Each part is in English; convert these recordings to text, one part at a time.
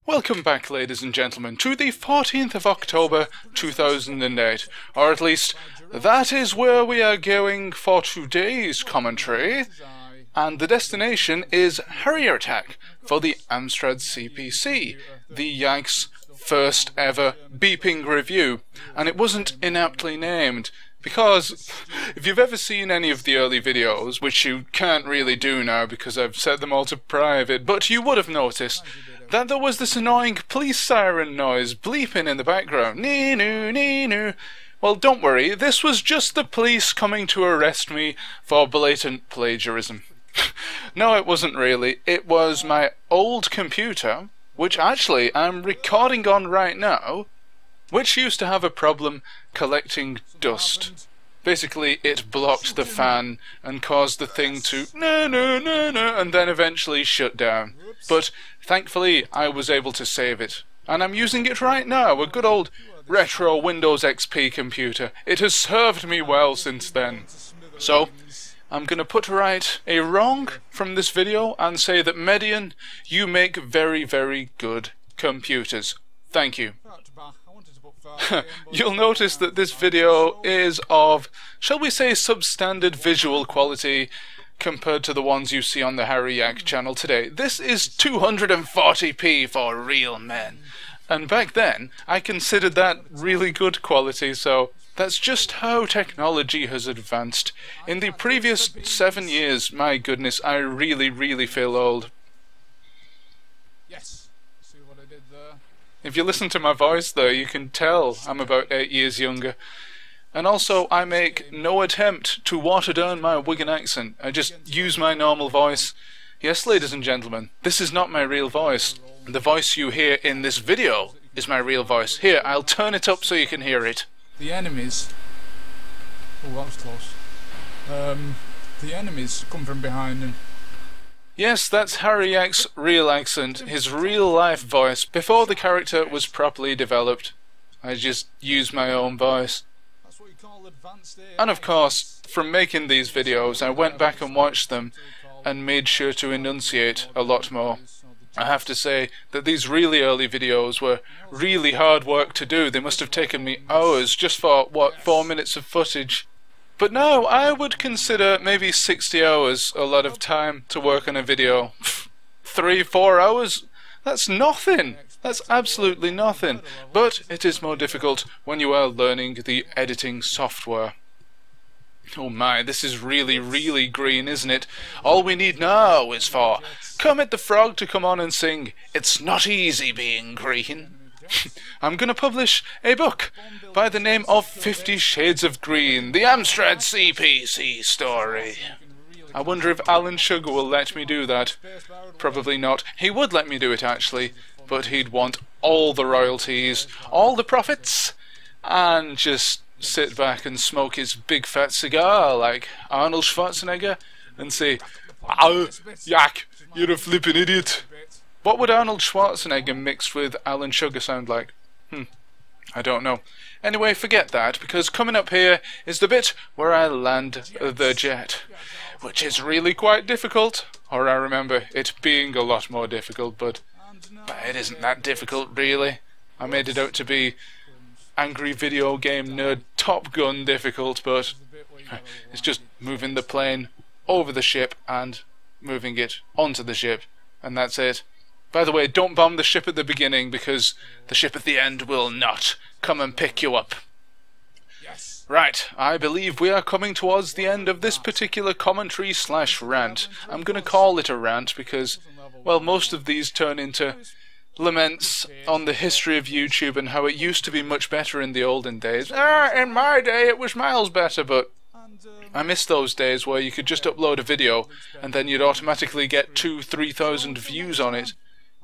Welcome back, ladies and gentlemen, to the 14th of October 2008, or at least that is where we are going for today's commentary, and the destination is Harrier attack for the Amstrad CPC, the Yikes' first ever beeping review, and it wasn't inaptly named, because if you've ever seen any of the early videos, which you can't really do now because I've set them all to private, but you would have noticed that there was this annoying police siren noise bleeping in the background. Nee-noo, nee-noo. Well, don't worry, this was just the police coming to arrest me for blatant plagiarism. No, it wasn't really. It was my old computer, which actually I'm recording on right now, which used to have a problem collecting dust. Basically, it blocked the fan and caused the thing to and then eventually shut down. But thankfully, I was able to save it. And I'm using it right now, a good old retro Windows XP computer. It has served me well since then. So, I'm going to put right a wrong from this video and say that Median, you make very, very good computers. Thank you. You'll notice that this video is of, shall we say, substandard visual quality compared to the ones you see on the Harrier channel today. This is 240p for real men. And back then, I considered that really good quality, so that's just how technology has advanced. In the previous 7 years, my goodness, I really, really feel old. Yes. See what I did there? If you listen to my voice though, you can tell I'm about 8 years younger. And also, I make no attempt to water down my Wigan accent. I just use my normal voice. Yes, ladies and gentlemen, this is not my real voice. The voice you hear in this video is my real voice. Here, I'll turn it up so you can hear it. The enemies... Oh, that was close. The enemies come from behind him. Yes, that's Harrier's real accent, his real-life voice, before the character was properly developed. I just used my own voice. That's what you call advanced AI. And of course, from making these videos, I went back and watched them and made sure to enunciate a lot more. I have to say that these really early videos were really hard work to do. They must have taken me hours just for, what, 4 minutes of footage. But now, I would consider maybe 60 hours a lot of time to work on a video. 3-4 hours? That's nothing! That's absolutely nothing. But it is more difficult when you are learning the editing software. Oh my, this is really, really green, isn't it? All we need now is for Kermit the Frog to come on and sing, "It's not easy being green." I'm going to publish a book by the name of 50 Shades of Green, the Amstrad CPC story. I wonder if Alan Sugar will let me do that. Probably not. He would let me do it actually, but he'd want all the royalties, all the profits, and just sit back and smoke his big fat cigar like Arnold Schwarzenegger and say, "Ow, yak, you're a flippin' idiot." What would Arnold Schwarzenegger mixed with Alan Sugar sound like? I don't know. Anyway, forget that, because coming up here is the bit where I land the jet, which is really quite difficult, or I remember it being a lot more difficult, but it isn't that difficult really. I made it out to be angry video game nerd Top Gun difficult, but it's just moving the plane over the ship and moving it onto the ship, and that's it. By the way, don't bomb the ship at the beginning, because the ship at the end will not come and pick you up. Yes. Right, I believe we are coming towards the end of this particular commentary / rant. I'm going to call it a rant because, well, most of these turn into laments on the history of YouTube and how it used to be much better in the olden days. In my day it was miles better, but I miss those days where you could just upload a video and then you'd automatically get 2,000-3,000 views on it.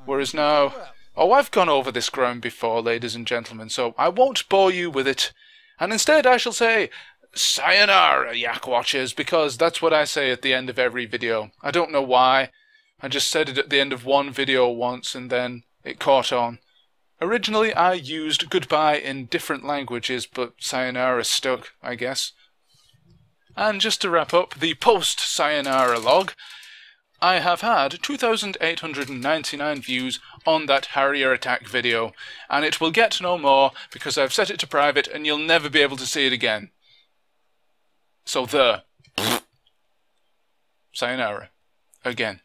Whereas now, oh, I've gone over this ground before, ladies and gentlemen, so I won't bore you with it. And instead I shall say, sayonara, yak watchers, because that's what I say at the end of every video. I don't know why. I just said it at the end of one video once and then it caught on. Originally I used goodbye in different languages, but sayonara stuck, I guess. And just to wrap up the post-sayonara log, I have had 2,899 views on that Harrier attack video, and it will get no more because I've set it to private and you'll never be able to see it again. So there. Sayonara. Again.